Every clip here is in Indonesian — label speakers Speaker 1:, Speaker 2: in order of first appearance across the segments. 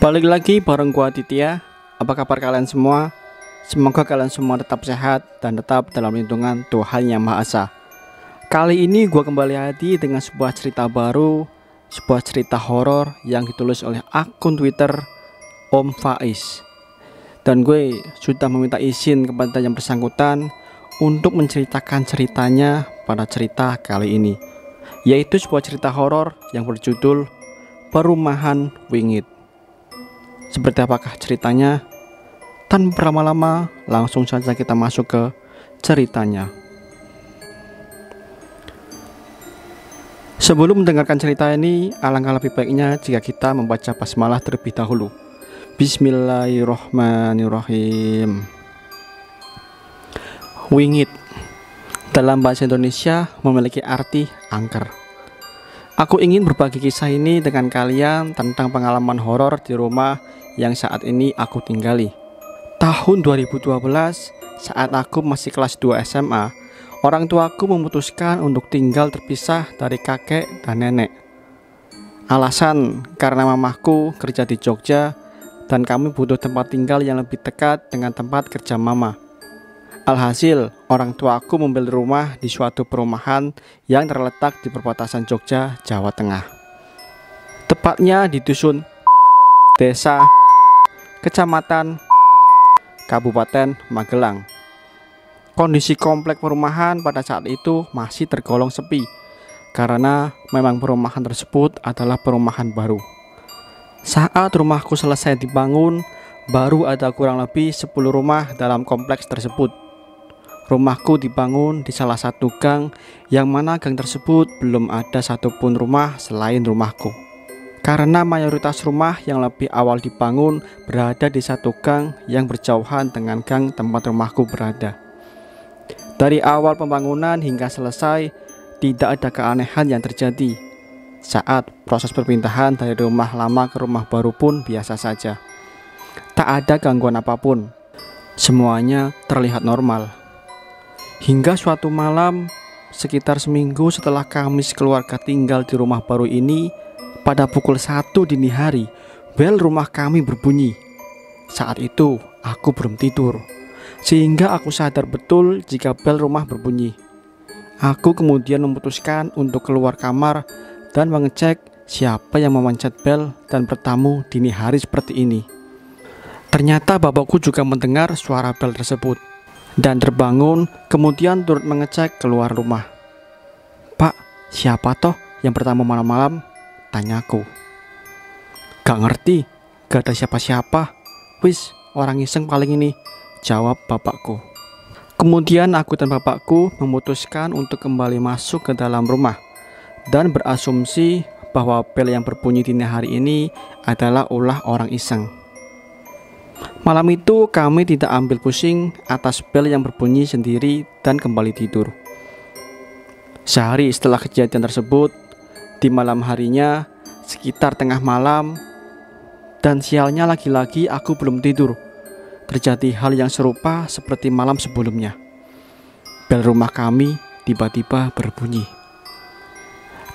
Speaker 1: Balik lagi bareng gua Aditya. Apa kabar kalian semua? Semoga kalian semua tetap sehat dan tetap dalam lindungan Tuhan Yang Maha Esa. Kali ini gua kembali hadir dengan sebuah cerita baru, sebuah cerita horor yang ditulis oleh akun Twitter Om Faiz. Dan gue sudah meminta izin kepada yang bersangkutan untuk menceritakan ceritanya pada cerita kali ini, yaitu sebuah cerita horor yang berjudul Perumahan Wingit. Seperti apakah ceritanya? Tanpa berlama-lama, langsung saja kita masuk ke ceritanya. Sebelum mendengarkan cerita ini, alangkah lebih baiknya jika kita membaca basmalah terlebih dahulu. Bismillahirrahmanirrahim. Wingit dalam bahasa Indonesia memiliki arti angker. Aku ingin berbagi kisah ini dengan kalian tentang pengalaman horor di rumah yang saat ini aku tinggali. Tahun 2012, saat aku masih kelas 2 SMA, orang tuaku memutuskan untuk tinggal terpisah dari kakek dan nenek. Alasan karena mamaku kerja di Jogja dan kami butuh tempat tinggal yang lebih dekat dengan tempat kerja mama. Alhasil, orang tuaku membeli rumah di suatu perumahan yang terletak di perbatasan Jogja, Jawa Tengah. Tepatnya di dusun, desa, kecamatan, Kabupaten Magelang. Kondisi komplek perumahan pada saat itu masih tergolong sepi karena memang perumahan tersebut adalah perumahan baru. Saat rumahku selesai dibangun, baru ada kurang lebih 10 rumah dalam kompleks tersebut. Rumahku dibangun di salah satu gang yang mana gang tersebut belum ada satupun rumah selain rumahku. Karena mayoritas rumah yang lebih awal dibangun berada di satu gang yang berjauhan dengan gang tempat rumahku berada. Dari awal pembangunan hingga selesai, tidak ada keanehan yang terjadi. Saat proses perpindahan dari rumah lama ke rumah baru pun biasa saja. Tak ada gangguan apapun. Semuanya terlihat normal. Hingga suatu malam, sekitar seminggu setelah kami sekeluarga tinggal di rumah baru ini, pada pukul 1 dini hari, bel rumah kami berbunyi. Saat itu, aku belum tidur, sehingga aku sadar betul jika bel rumah berbunyi. Aku kemudian memutuskan untuk keluar kamar dan mengecek siapa yang memencet bel dan bertamu dini hari seperti ini. Ternyata bapakku juga mendengar suara bel tersebut dan terbangun, kemudian turut mengecek keluar rumah. "Pak, siapa toh yang bertamu malam-malam?" tanyaku. "Gak ngerti, gak ada siapa-siapa. Wis, orang iseng paling ini," jawab bapakku. Kemudian aku dan bapakku memutuskan untuk kembali masuk ke dalam rumah dan berasumsi bahwa bel yang berbunyi dini hari ini adalah ulah orang iseng. Malam itu kami tidak ambil pusing atas bel yang berbunyi sendiri dan kembali tidur. Sehari setelah kejadian tersebut, di malam harinya, sekitar tengah malam, dan sialnya lagi-lagi aku belum tidur. Terjadi hal yang serupa seperti malam sebelumnya. Bel rumah kami tiba-tiba berbunyi.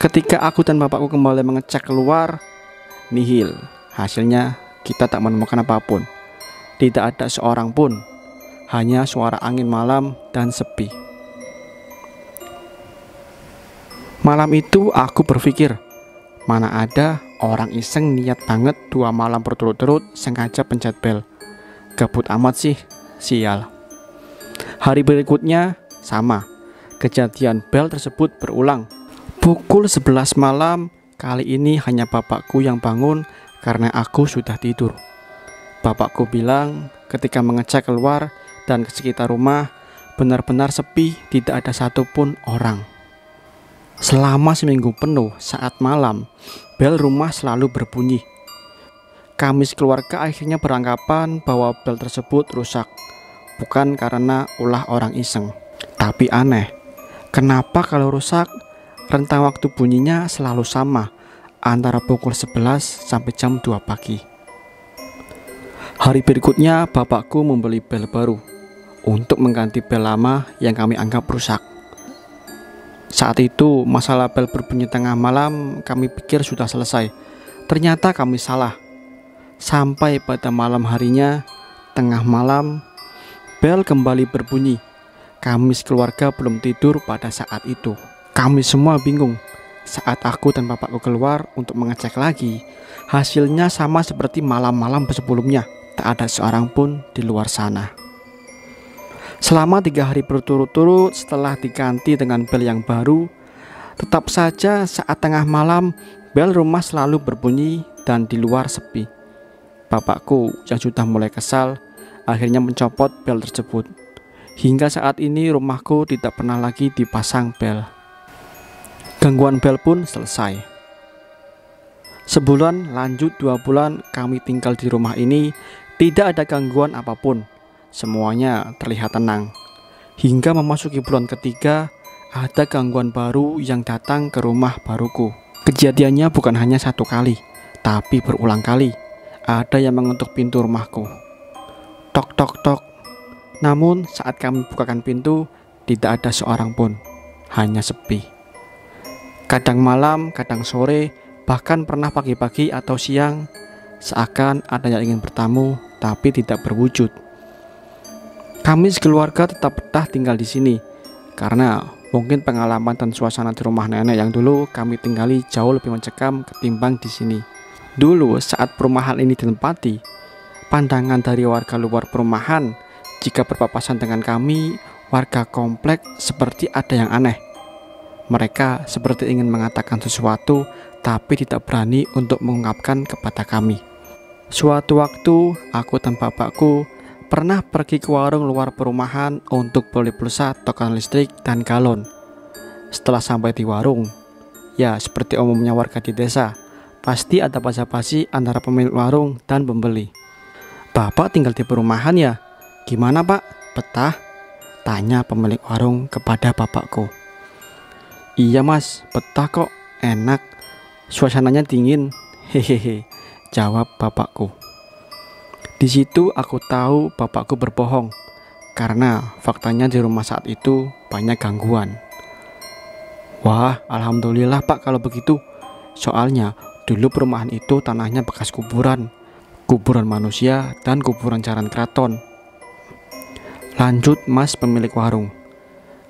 Speaker 1: Ketika aku dan bapakku kembali mengecek keluar, nihil. Hasilnya kita tak menemukan apapun. Tidak ada seorang pun, hanya suara angin malam dan sepi. Malam itu aku berpikir, mana ada orang iseng niat banget 2 malam berturut-turut sengaja pencet bel. Gabut amat sih, sial. Hari berikutnya sama, kejadian bel tersebut berulang. Pukul 11 malam, kali ini hanya bapakku yang bangun karena aku sudah tidur. Bapakku bilang ketika mengecek keluar dan ke sekitar rumah, benar-benar sepi, tidak ada satupun orang. Selama seminggu penuh saat malam, bel rumah selalu berbunyi. Kami sekeluarga akhirnya beranggapan bahwa bel tersebut rusak, bukan karena ulah orang iseng. Tapi aneh, kenapa kalau rusak, rentang waktu bunyinya selalu sama, antara pukul 11 sampai jam 2 pagi. Hari berikutnya bapakku membeli bel baru untuk mengganti bel lama yang kami anggap rusak. Saat itu masalah bel berbunyi tengah malam kami pikir sudah selesai. Ternyata kami salah. Sampai pada malam harinya, tengah malam, bel kembali berbunyi. Kami sekeluarga belum tidur pada saat itu. Kami semua bingung. Saat aku dan bapakku keluar untuk mengecek lagi, hasilnya sama seperti malam-malam sebelumnya. Tak ada seorang pun di luar sana. Selama 3 hari berturut-turut setelah diganti dengan bel yang baru, tetap saja saat tengah malam bel rumah selalu berbunyi dan di luar sepi. Bapakku yang sudah mulai kesal akhirnya mencopot bel tersebut. Hingga saat ini rumahku tidak pernah lagi dipasang bel. Gangguan bel pun selesai. Sebulan lanjut 2 bulan kami tinggal di rumah ini, tidak ada gangguan apapun. Semuanya terlihat tenang. Hingga memasuki bulan ketiga, ada gangguan baru yang datang ke rumah baruku. Kejadiannya bukan hanya 1 kali, tapi berulang kali. Ada yang mengetuk pintu rumahku. Tok tok tok. Namun saat kami bukakan pintu, tidak ada seorang pun. Hanya sepi. Kadang malam, kadang sore, bahkan pernah pagi-pagi atau siang, seakan ada yang ingin bertamu, tapi tidak berwujud. Kami sekeluarga tetap betah tinggal di sini, karena mungkin pengalaman dan suasana di rumah nenek yang dulu kami tinggali jauh lebih mencekam ketimbang di sini. Dulu saat perumahan ini ditempati, pandangan dari warga luar perumahan jika berpapasan dengan kami, warga komplek, seperti ada yang aneh. Mereka seperti ingin mengatakan sesuatu, tapi tidak berani untuk mengungkapkan kepada kami. Suatu waktu, aku dan bapakku pernah pergi ke warung luar perumahan untuk beli pulsa, token listrik, dan galon. Setelah sampai di warung, ya seperti umumnya warga di desa, pasti ada basa-basi antara pemilik warung dan pembeli. "Bapak tinggal di perumahan ya? Gimana pak, betah?" tanya pemilik warung kepada bapakku. "Iya mas, betah kok, enak. Suasananya dingin, hehehe," jawab bapakku. Di situ aku tahu bapakku berbohong, karena faktanya di rumah saat itu banyak gangguan. "Wah, alhamdulillah pak kalau begitu. Soalnya dulu perumahan itu tanahnya bekas kuburan manusia dan kuburan jaran keraton," lanjut mas pemilik warung.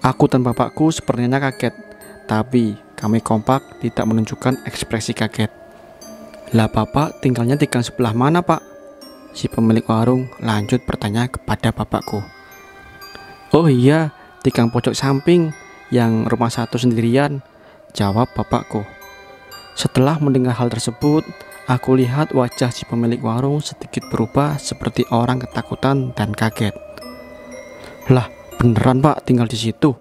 Speaker 1: Aku dan bapakku sepertinya kaget, tapi kami kompak tidak menunjukkan ekspresi kaget. "Lah bapak tinggalnya di gang sebelah mana pak?" si pemilik warung lanjut bertanya kepada bapakku. "Oh iya, di gang pojok samping yang rumah 1 sendirian," jawab bapakku. Setelah mendengar hal tersebut, aku lihat wajah si pemilik warung sedikit berubah seperti orang ketakutan dan kaget. "Lah, beneran pak tinggal di situ?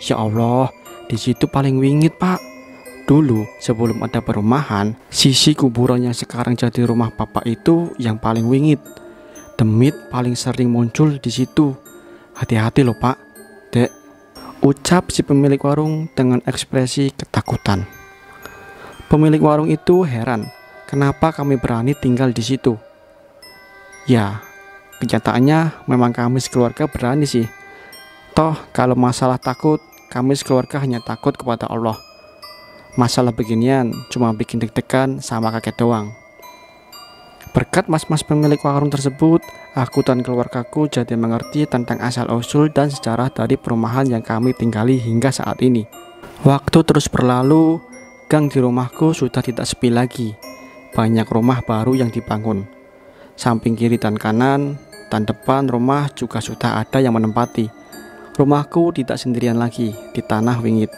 Speaker 1: Ya Allah, di situ paling wingit pak. Dulu sebelum ada perumahan, sisi kuburan yang sekarang jadi rumah bapak itu yang paling wingit. Demit paling sering muncul di situ. Hati-hati loh pak, dek," ucap si pemilik warung dengan ekspresi ketakutan. Pemilik warung itu heran, kenapa kami berani tinggal di situ. Ya, kenyataannya memang kami sekeluarga berani sih. Toh kalau masalah takut, kami sekeluarga hanya takut kepada Allah. Masalah beginian cuma bikin deg-degan sama kaget doang. Berkat mas-mas pemilik warung tersebut, aku dan keluargaku jadi mengerti tentang asal-usul dan sejarah dari perumahan yang kami tinggali hingga saat ini. Waktu terus berlalu, gang di rumahku sudah tidak sepi lagi. Banyak rumah baru yang dibangun. Samping kiri dan kanan dan depan rumah juga sudah ada yang menempati. Rumahku tidak sendirian lagi di tanah wingit.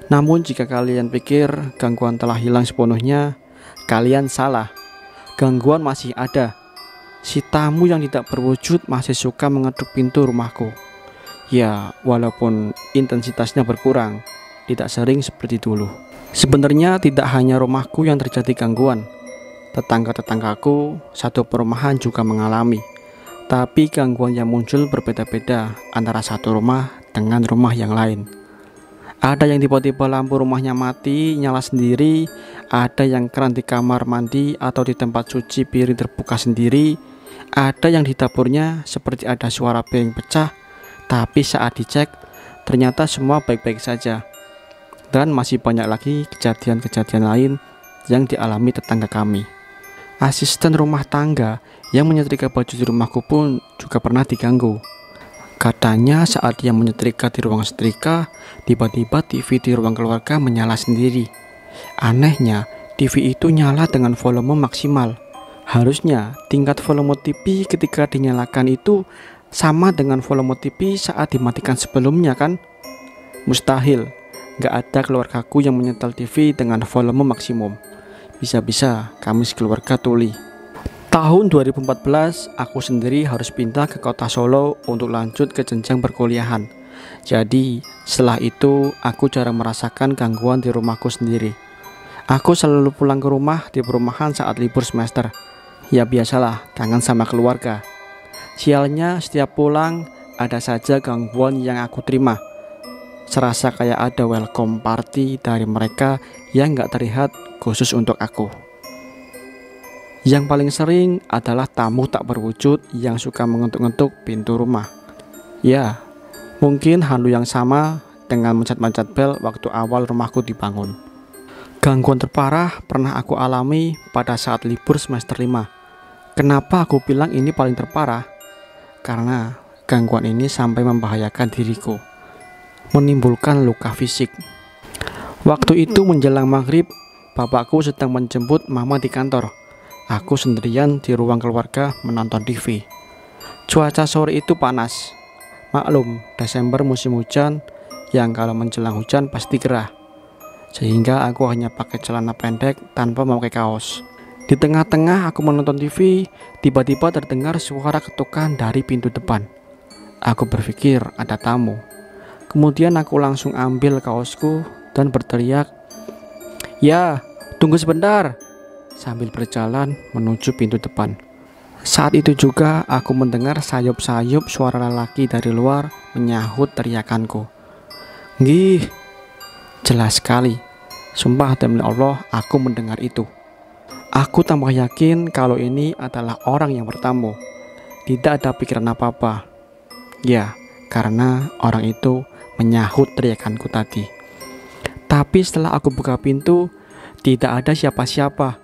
Speaker 1: Namun jika kalian pikir gangguan telah hilang sepenuhnya, kalian salah. Gangguan masih ada. Si tamu yang tidak berwujud masih suka mengetuk pintu rumahku. Ya, walaupun intensitasnya berkurang, tidak sering seperti dulu. Sebenarnya tidak hanya rumahku yang terjadi gangguan. Tetangga-tetanggaku satu perumahan juga mengalami. Tapi gangguan yang muncul berbeda-beda antara satu rumah dengan rumah yang lain. Ada yang tiba-tiba lampu rumahnya mati, nyala sendiri. Ada yang keran di kamar mandi atau di tempat cuci piring terbuka sendiri. Ada yang di dapurnya seperti ada suara piring pecah, tapi saat dicek ternyata semua baik-baik saja. Dan masih banyak lagi kejadian-kejadian lain yang dialami tetangga kami. Asisten rumah tangga yang menyetrika baju di rumahku pun juga pernah diganggu. Katanya saat dia menyetrika di ruang setrika, tiba-tiba TV di ruang keluarga menyala sendiri. Anehnya, TV itu nyala dengan volume maksimal. Harusnya tingkat volume TV ketika dinyalakan itu sama dengan volume TV saat dimatikan sebelumnya kan? Mustahil, gak ada keluargaku yang menyetel TV dengan volume maksimum. Bisa-bisa kami sekeluarga tuli. Tahun 2014, aku sendiri harus pindah ke kota Solo untuk lanjut ke jenjang perkuliahan. Jadi, setelah itu aku jarang merasakan gangguan di rumahku sendiri. Aku selalu pulang ke rumah di perumahan saat libur semester. Ya biasalah, kangen sama keluarga. Sialnya setiap pulang, ada saja gangguan yang aku terima. Serasa kayak ada welcome party dari mereka yang gak terlihat khusus untuk aku. Yang paling sering adalah tamu tak berwujud yang suka mengetuk-ngetuk pintu rumah. Ya, mungkin hantu yang sama dengan mencet-mencet bel waktu awal rumahku dibangun. Gangguan terparah pernah aku alami pada saat libur semester 5. Kenapa aku bilang ini paling terparah? Karena gangguan ini sampai membahayakan diriku, menimbulkan luka fisik. Waktu itu menjelang maghrib, bapakku sedang menjemput mama di kantor. Aku sendirian di ruang keluarga menonton TV. Cuaca sore itu panas. Maklum, Desember musim hujan yang kalau menjelang hujan pasti gerah. Sehingga aku hanya pakai celana pendek tanpa memakai kaos. Di tengah-tengah aku menonton TV, tiba-tiba terdengar suara ketukan dari pintu depan. Aku berpikir ada tamu. Kemudian aku langsung ambil kaosku dan berteriak, "Ya, tunggu sebentar," sambil berjalan menuju pintu depan. Saat itu juga aku mendengar sayup-sayup suara lelaki dari luar menyahut teriakanku. Gih, jelas sekali. Sumpah demi Allah, aku mendengar itu. Aku tambah yakin kalau ini adalah orang yang bertamu. Tidak ada pikiran apa-apa. Ya, karena orang itu menyahut teriakanku tadi. Tapi setelah aku buka pintu, tidak ada siapa-siapa.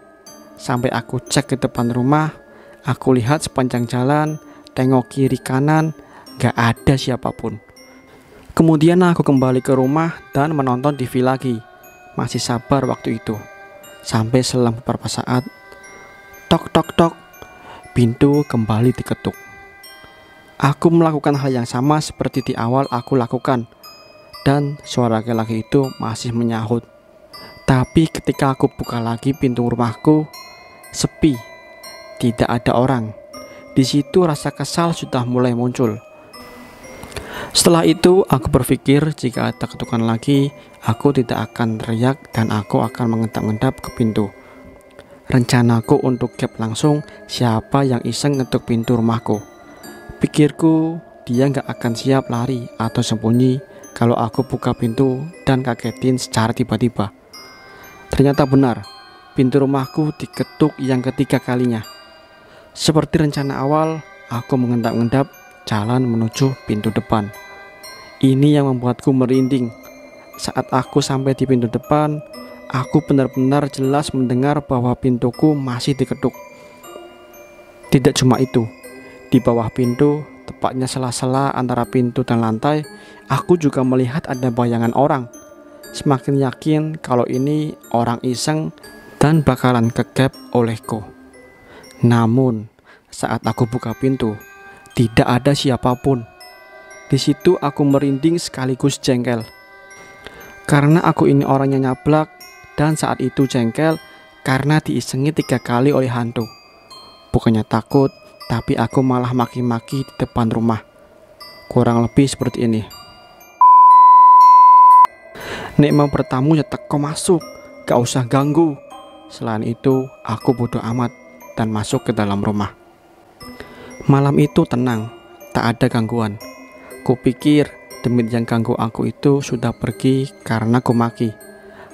Speaker 1: Sampai aku cek ke depan rumah, aku lihat sepanjang jalan, tengok kiri kanan, gak ada siapapun. Kemudian aku kembali ke rumah dan menonton TV lagi. Masih sabar waktu itu. Sampai selang beberapa saat, tok tok tok, pintu kembali diketuk. Aku melakukan hal yang sama seperti di awal aku lakukan, dan suara laki-laki itu masih menyahut. Tapi ketika aku buka lagi pintu rumahku, sepi, tidak ada orang. Di situ rasa kesal sudah mulai muncul. Setelah itu aku berpikir jika ada ketukan lagi, aku tidak akan teriak dan aku akan mengendap-endap ke pintu. Rencanaku untuk gap langsung siapa yang iseng ngetuk pintu rumahku. Pikirku dia gak akan siap lari atau sembunyi kalau aku buka pintu dan kagetin secara tiba-tiba. Ternyata benar, pintu rumahku diketuk yang ketiga kalinya. Seperti rencana awal, aku mengendap-endap jalan menuju pintu depan. Ini yang membuatku merinding. Saat aku sampai di pintu depan, aku benar-benar jelas mendengar bahwa pintuku masih diketuk. Tidak cuma itu, di bawah pintu, tepatnya sela-sela antara pintu dan lantai, aku juga melihat ada bayangan orang. Semakin yakin kalau ini orang iseng dan bakalan kegap olehku. Namun, saat aku buka pintu, tidak ada siapapun. Di situ aku merinding sekaligus jengkel. Karena aku ini orangnya nyablak dan saat itu jengkel karena diisengi 3 kali oleh hantu. Bukannya takut, tapi aku malah maki-maki di depan rumah. Kurang lebih seperti ini. Nek mau bertamu ya teko masuk, gak usah ganggu. Selain itu, aku bodoh amat dan masuk ke dalam rumah. Malam itu tenang, tak ada gangguan. Kupikir demit yang ganggu aku itu sudah pergi karena kumaki.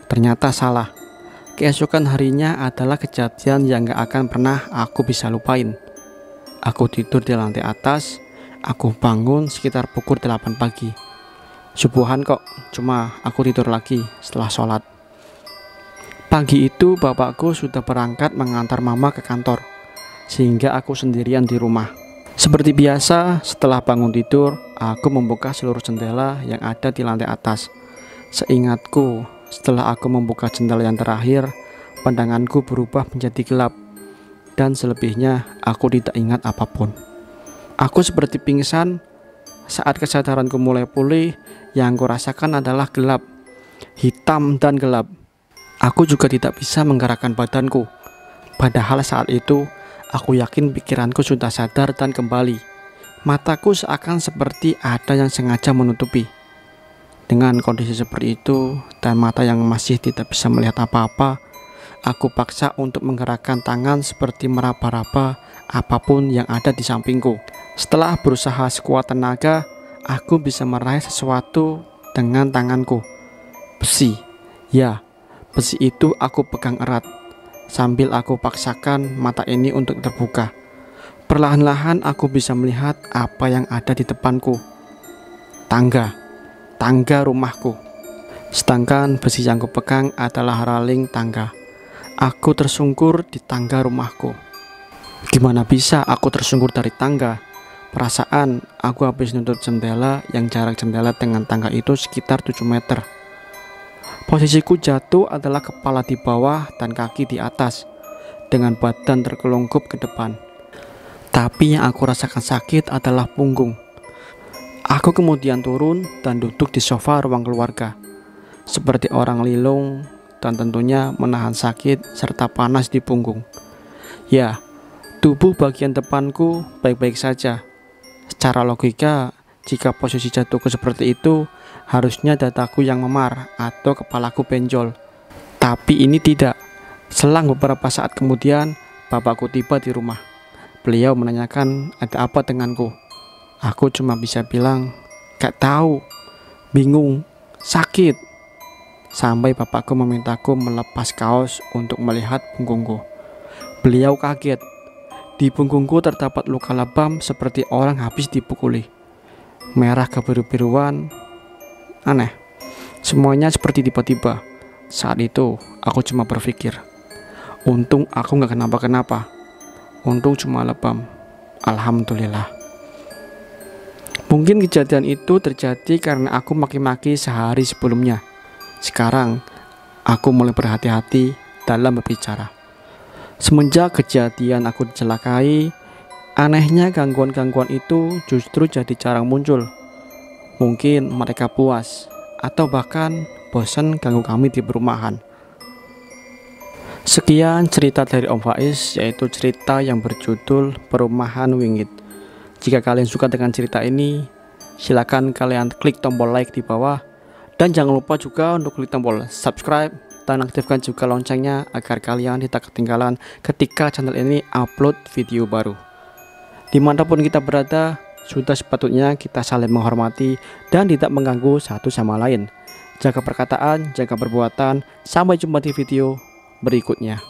Speaker 1: Ternyata salah. Keesokan harinya adalah kejadian yang gak akan pernah aku bisa lupain. Aku tidur di lantai atas. Aku bangun sekitar pukul 8 pagi. Subuhan kok, cuma aku tidur lagi setelah sholat. Pagi itu bapakku sudah berangkat mengantar mama ke kantor, sehingga aku sendirian di rumah. Seperti biasa, setelah bangun tidur, aku membuka seluruh jendela yang ada di lantai atas. Seingatku, setelah aku membuka jendela yang terakhir, pandanganku berubah menjadi gelap, dan selebihnya aku tidak ingat apapun. Aku seperti pingsan. Saat kesadaranku mulai pulih, yang kurasakan adalah gelap, hitam dan gelap. Aku juga tidak bisa menggerakkan badanku. Padahal saat itu, aku yakin pikiranku sudah sadar dan kembali. Mataku seakan seperti ada yang sengaja menutupi. Dengan kondisi seperti itu, dan mata yang masih tidak bisa melihat apa-apa, aku paksa untuk menggerakkan tangan seperti meraba-raba apapun yang ada di sampingku. Setelah berusaha sekuat tenaga, aku bisa meraih sesuatu dengan tanganku. Besi. Ya, besi itu aku pegang erat, sambil aku paksakan mata ini untuk terbuka. Perlahan-lahan aku bisa melihat apa yang ada di depanku. Tangga rumahku. Sedangkan besi yang kupegang adalah raling tangga. Aku tersungkur di tangga rumahku. Gimana bisa aku tersungkur dari tangga? Perasaan aku habis nutup jendela yang jarak jendela dengan tangga itu sekitar 7 meter. Posisiku jatuh adalah kepala di bawah dan kaki di atas, dengan badan terkelungkup ke depan. Tapi yang aku rasakan sakit adalah punggung. Aku kemudian turun dan duduk di sofa ruang keluarga, seperti orang linglung, dan tentunya menahan sakit serta panas di punggung. Ya, tubuh bagian depanku baik-baik saja. Secara logika, jika posisi jatuhku seperti itu, harusnya dadaku yang memar atau kepalaku benjol. Tapi ini tidak. Selang beberapa saat kemudian, bapakku tiba di rumah. Beliau menanyakan ada apa denganku. Aku cuma bisa bilang, gak tahu, bingung, sakit. Sampai bapakku memintaku melepas kaos untuk melihat punggungku. Beliau kaget. Di punggungku terdapat luka lebam seperti orang habis dipukuli. Merah kebiru-biruan. Aneh. Semuanya seperti tiba-tiba. Saat itu aku cuma berpikir, untung aku gak kenapa-kenapa. Untung cuma lebam. Alhamdulillah. Mungkin kejadian itu terjadi karena aku maki-maki sehari sebelumnya. Sekarang aku mulai berhati-hati dalam berbicara. Semenjak kejadian aku dicelakai, anehnya gangguan-gangguan itu justru jadi jarang muncul. Mungkin mereka puas atau bahkan bosan ganggu kami di perumahan. Sekian cerita dari Om Faiz, yaitu cerita yang berjudul Perumahan Wingit. Jika kalian suka dengan cerita ini, silakan kalian klik tombol like di bawah. Dan jangan lupa juga untuk klik tombol subscribe dan aktifkan juga loncengnya agar kalian tidak ketinggalan ketika channel ini upload video baru. Dimanapun kita berada, sudah sepatutnya kita saling menghormati dan tidak mengganggu satu sama lain. Jaga perkataan, jaga perbuatan. Sampai jumpa di video berikutnya.